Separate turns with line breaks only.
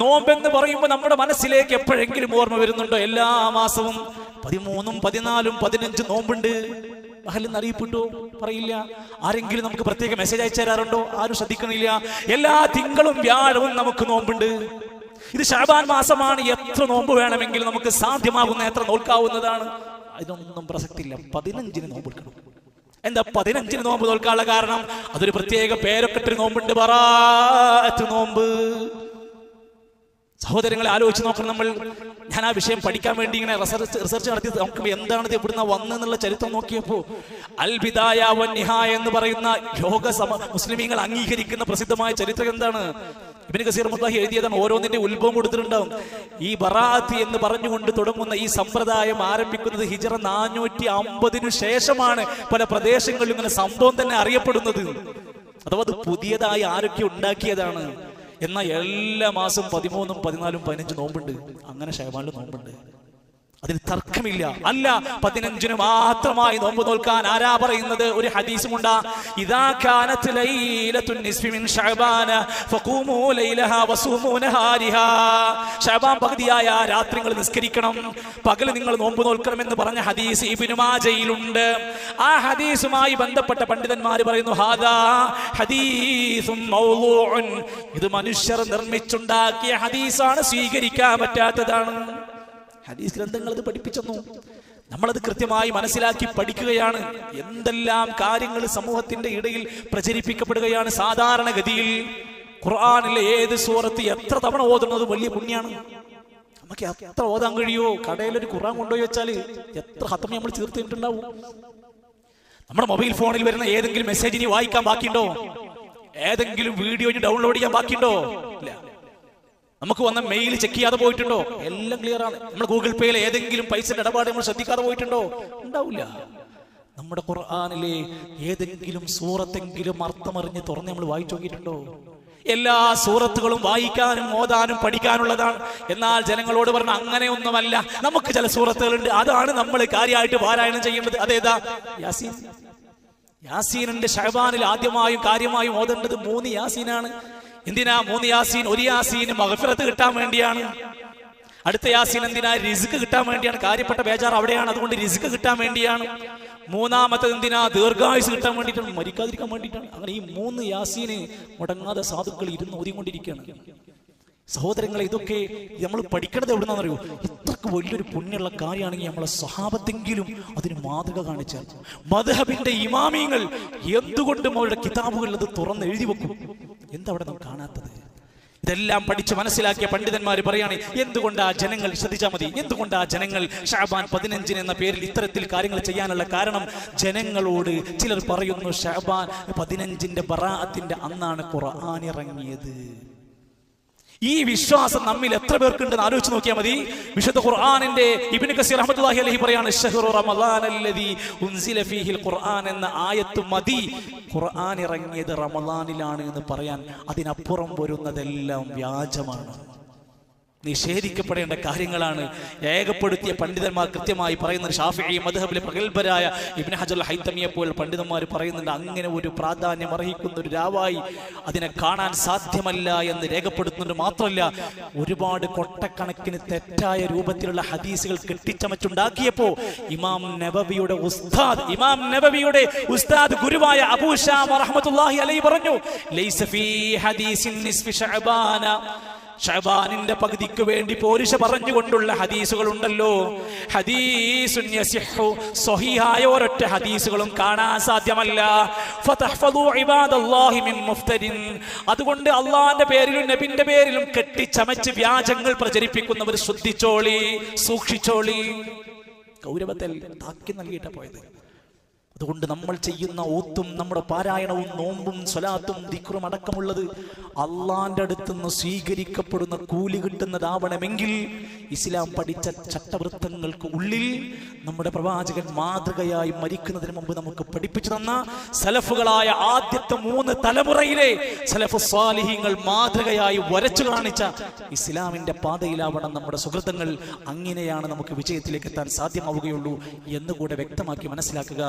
നോമ്പെന്ന് പറയുമ്പോൾ നമ്മുടെ മനസ്സിലേക്ക് എപ്പോഴെങ്കിലും ഓർമ്മ വരുന്നുണ്ടോ? എല്ലാ മാസവും 13, 14, 15 നോമ്പുണ്ട്. അഹലിന്ന് അറിയപ്പെട്ടു പറയില്ല. ആരെങ്കിലും നമുക്ക് പ്രത്യേക മെസ്സേജ് അയച്ചു തരാറുണ്ടോ? ആരും ശ്രദ്ധിക്കണില്ല. എല്ലാ തിങ്കളും വ്യാഴവും നമുക്ക് നോമ്പുണ്ട്. ഇത് ശഅബാൻ മാസമാണ്. എത്ര നോമ്പ് വേണമെങ്കിലും നമുക്ക് സാധ്യമാകുന്ന എത്ര നോൽക്കാവുന്നതാണ്. ഇതൊന്നും പ്രസക്തിയില്ല. 15 നോമ്പ് എടുക്കണം. എന്താ 15 നോമ്പ് നോൽക്കാനുള്ള കാരണം? അതൊരു പ്രത്യേക പേരൊക്കെ ഇട്ടൊരു നോമ്പുണ്ട്, ബറാഅത്ത് നോമ്പ്. സഹോദരങ്ങളെ ആലോചിച്ച് നോക്കണം. ഞാൻ ആ വിഷയം പഠിക്കാൻ വേണ്ടി ഇങ്ങനെ റിസർച്ച് നടത്തി നോക്കുമ്പോൾ എന്താണിത്, എവിടുന്ന വന്നെന്നുള്ള ചരിത്രം നോക്കിയപ്പോൾ അൽ ബിദായ വൻ നിഹായ എന്ന് പറയുന്ന ലോക മുസ്ലിമീങ്ങൾ അംഗീകരിക്കുന്ന പ്രസിദ്ധമായ ചരിത്രം എന്താണ്? ഇബ്നു കസീർ റഹ്മത്തുള്ളാഹി എഴുതിയതാണ്. ഓരോന്നിന്റെ ഉത്ഭവം കൊടുത്തിട്ടുണ്ടാവും. ഈ ബറാഅത്ത് എന്ന് പറഞ്ഞുകൊണ്ട് തുടങ്ങുന്ന ഈ സമ്പ്രദായം ആരംഭിക്കുന്നത് ഹിജ്റ 450 ശേഷമാണ്. പല പ്രദേശങ്ങളിലും ഇങ്ങനെ സംഭവം തന്നെ അറിയപ്പെടുന്നത്. അഥവാ അത് പുതിയതായി ആരൊക്കെ ഉണ്ടാക്കിയതാണ്. എന്നാൽ എല്ലാ മാസം 13, 14, 15 നോമ്പുണ്ട്. അങ്ങനെ ശഅബാനിൽ നോമ്പുണ്ട്. അതിന് തർക്കമില്ല. അല്ല, 15 മാത്രമായി നോമ്പ് നോൽക്കാൻ ആരാ പറയുന്നത്? ഒരു ഹദീസുമുണ്ട്. ഇദാ കാനത് ലൈലത്തുൻ നിസ്ഫി മിൻ ശഅബാന ഫഖൂമൂ ലൈലഹാ വസൂമൂ നഹാരിഹാ. ശഅബാൻ പകുതിയായ രാത്രികൾ നിസ്കരിക്കണം, പകൽ നിങ്ങൾ നോമ്പ് നോൽക്കണം എന്ന് പറഞ്ഞ ഹദീസ് ഇബ്നു മാജയിലുണ്ട്. ആ ഹദീസുമായി ബന്ധപ്പെട്ട പണ്ഡിതന്മാർ പറയുന്നു, ഹാദാ ഹദീസുൻ മൗളൂഉൻ. ഇത് മനുഷ്യർ നിർമ്മിച്ചുണ്ടാക്കിയ ഹദീസാണ്, സ്വീകരിക്കാൻ പറ്റാത്തതാണ്. ഹദീസ് ഗ്രന്ഥങ്ങൾ അത് പഠിപ്പിച്ചെന്നു. നമ്മളത് കൃത്യമായി മനസ്സിലാക്കി പഠിക്കുകയാണ്. എന്തെല്ലാം കാര്യങ്ങൾ സമൂഹത്തിന്റെ ഇടയിൽ പ്രചരിപ്പിക്കപ്പെടുകയാണ്. സാധാരണഗതിയിൽ ഖുർആനിലെ ഏത് സൂറത്ത് എത്ര തവണ ഓതുന്നത് വലിയ പുണ്യാണ്. നമുക്ക് എത്ര ഓതാൻ കഴിയുമോ? കടയിലൊരു ഖുർആൻ കൊണ്ടുപോയി വെച്ചാൽ എത്ര ഹത്തം നമ്മൾ തീർത്തിട്ടുണ്ടാവും. നമ്മുടെ മൊബൈൽ ഫോണിൽ വരുന്ന ഏതെങ്കിലും മെസ്സേജ് ഇനി വായിക്കാൻ ബാക്കിയുണ്ടോ? ഏതെങ്കിലും വീഡിയോ ഇനി ഡൗൺലോഡ് ചെയ്യാൻ ബാക്കിയുണ്ടോ? ഇല്ല. നമുക്ക് വന്ന മെയിൽ ചെക്ക് ചെയ്യാതെ പോയിട്ടുണ്ടോ? എല്ലാം ക്ലിയർ ആണ്. നമ്മൾ ഗൂഗിൾ പേയിൽ ഏതെങ്കിലും പൈസയുടെ ഇടപാട് നമ്മൾ ശ്രദ്ധിക്കാതെ പോയിട്ടുണ്ടോ? ഉണ്ടാവില്ല. നമ്മുടെ ഖുർആനിലെ ഏതെങ്കിലും സൂറത്തെങ്കിലും അർത്ഥമറിഞ്ഞ് തുറന്ന് നമ്മൾ വായിച്ചു നോക്കിയിട്ടുണ്ടോ? എല്ലാ സൂറത്തുകളും വായിക്കാനും ഓതാനും പഠിക്കാനുള്ളതാണ്. എന്നാൽ ജനങ്ങളോട് പറഞ്ഞ അങ്ങനെയൊന്നുമല്ല. നമുക്ക് ചില സൂറത്തുകളുണ്ട്, അതാണ് നമ്മൾ കാര്യമായിട്ട് പാരായണം ചെയ്യേണ്ടത്. അതേതാ? യാസീൻ. യാസീനിന്റെ ശഅബാനിൽ ആദ്യമായും കാര്യമായും ഓതേണ്ടത് 3 യാസീനാണ്. എന്തിനാ 3 യാസീൻ? ഒരു യാസീൻ മഗ്ഫിറത്ത് കിട്ടാൻ വേണ്ടിയാണ്. അടുത്ത യാസീൻ എന്തിനാ? റിസ്ക് കിട്ടാൻ വേണ്ടിയാണ്. കാര്യപ്പെട്ട ബേജാർ അവിടെയാണ്. അതുകൊണ്ട് റിസ്ക് കിട്ടാൻ വേണ്ടിയാണ്. മൂന്നാമത്തത് എന്തിനാ? ദീർഘായുസ് കിട്ടാൻ വേണ്ടിയിട്ടാണ്, മരിക്കാതിരിക്കാൻ വേണ്ടിയിട്ടാണ്. അങ്ങനെ ഈ 3 യാസീന് മുടങ്ങാതെ സാധുക്കൾ ഇരുന്ന് ഓതിക്കൊണ്ടിരിക്കുകയാണ്. സഹോദരങ്ങളെ, ഇതൊക്കെ നമ്മൾ പഠിക്കണത് എവിടുന്നാണെന്നറിയോ? ഇത്രക്ക് വലിയൊരു പുണ്യമുള്ള കാര്യമാണെങ്കിൽ നമ്മളെ സ്വഹാബത്തെങ്കിലും അതിന് മാതൃക കാണിച്ചാൽ. മദ്ഹബിന്റെ ഇമാമിങ്ങൾ എന്തുകൊണ്ടും അവരുടെ കിതാബുകളിൽ അത് തുറന്ന് എഴുതി വെക്കും. എന്താ അവിടെ നാം കാണാത്തത്? ഇതെല്ലാം പഠിച്ച് മനസ്സിലാക്കിയ പണ്ഡിതന്മാർ പറയാണ്, എന്തുകൊണ്ടാ ജനങ്ങൾ, ശ്രദ്ധിച്ചാൽ മതി, എന്തുകൊണ്ടാ ജനങ്ങൾ ശഅബാൻ 15 എന്ന പേരിൽ ഇത്തരത്തിൽ കാര്യങ്ങൾ ചെയ്യാനുള്ള കാരണം? ജനങ്ങളോട് ചിലർ പറയുന്നു ശഅബാൻ 15 ബറാഅത്തിന്റെ അന്നാണ് ഖുർആൻ ഇറങ്ങിയത്. ഈ വിശ്വാസം നമ്മിൽ എത്ര പേർക്കുണ്ടെന്ന് ആലോചിച്ച് നോക്കിയാൽ മതി. വിശുദ്ധ ഖുർആനിന്റെ ഇബ്നു കസീർ റഹ്മത്തുള്ളാഹി അലൈഹി പറയാണ്, ശഹ്റു റമളാനല്ലദീ ഉൻസില ഫീഹിൽ ഖുർആൻ എന്ന ആയത്ത് മതി ഖുർആൻ ഇറങ്ങിയത് റമളാനിലാണ് എന്ന് പറയാൻ. അതിനപ്പുറം വരുന്നതെല്ലാം വ്യാജമാണ്, നിഷേധിക്കപ്പെടേണ്ട കാര്യങ്ങളാണ്. ഏകപ്പെടുത്തിയ പണ്ഡിതന്മാർ കൃത്യമായി പറയുന്നത്. ഷാഫിഈ മദ്ഹബിലെ പ്രഗത്ഭരായ ഇബ്നു ഹജർ ഹൈതമിയെ പോലെ പണ്ഡിതന്മാർ പറയുന്നുണ്ട്, അങ്ങനെ ഒരു പ്രാധാന്യം അർഹിക്കുന്ന ഒരു രാവായി അതിനെ കാണാൻ സാധ്യമല്ല എന്ന് രേഖപ്പെടുത്തുന്നുണ്ട്. മാത്രമല്ല, ഒരുപാട് കൊട്ടക്കണക്കിന് തെറ്റായ രൂപത്തിലുള്ള ഹദീസുകൾ കെട്ടിച്ചമച്ചുണ്ടാക്കിയപ്പോ ഇമാം നബവിയുടെ ഉസ്താദ് ഗുരുവായ അബൂ ശാമ റഹ്മത്തുള്ളാഹി അലൈഹി പറഞ്ഞു, ലൈസ ഫീ ഹദീസിൻ നിസ്ഫി ശഅബാന. ശഅബാനിന്റെ പകുതിക്ക് വേണ്ടി പോരിശ പറഞ്ഞുകൊണ്ടുള്ള ഹദീസുകൾ ഉണ്ടല്ലോ, ഹദീസുൻ യസിഹു, സ്വഹീഹായ ഒരൊറ്റ ഹദീസുകളും കാണാൻ സാധ്യമല്ല. ഫതഹ്ഫദു ഇബാദല്ലാഹി മിൻ മുഫ്തരിൻ. അതുകൊണ്ട് അള്ളാന്റെ പേരിലും നബിന്റെ പേരിലും കെട്ടിച്ചമച്ച് വ്യാജങ്ങൾ പ്രചരിപ്പിക്കുന്നവർ ശ്രദ്ധിച്ചോളി, സൂക്ഷിച്ചോളി. ഗൗരവത്തിൽ താക്കി നൽകിയിട്ടാ പോയത്. അതുകൊണ്ട് നമ്മൾ ചെയ്യുന്ന ഓത്തും നമ്മുടെ പാരായണവും നോമ്പും സ്വലാത്തും ദിക്റും അടക്കമുള്ളത് അള്ളാന്റെ അടുത്തുനിന്ന് സ്വീകരിക്കപ്പെടുന്ന കൂലി കിട്ടുന്നതാവണമെങ്കിൽ ഇസ്ലാം പഠിച്ച ചട്ടവൃത്തങ്ങൾക്ക് ഉള്ളിൽ നമ്മുടെ പ്രവാചകൻ മാതൃകയായി മരിക്കുന്നതിന് മുമ്പ് നമുക്ക് പഠിപ്പിച്ചു തന്ന സലഫുകളായ ആദ്യത്തെ 3 തലമുറയിലെ സലഫ് സ്വാലിഹീങ്ങൾ മാതൃകയായി വരച്ചു കാണിച്ച ഇസ്ലാമിന്റെ പാതയിലാവണം നമ്മുടെ സുഹൃത്തുക്കൾ. അങ്ങനെയാണ് നമുക്ക് വിജയത്തിലേക്ക് എത്താൻ സാധ്യമാവുകയുള്ളൂ എന്നുകൂടെ വ്യക്തമാക്കി മനസ്സിലാക്കുക.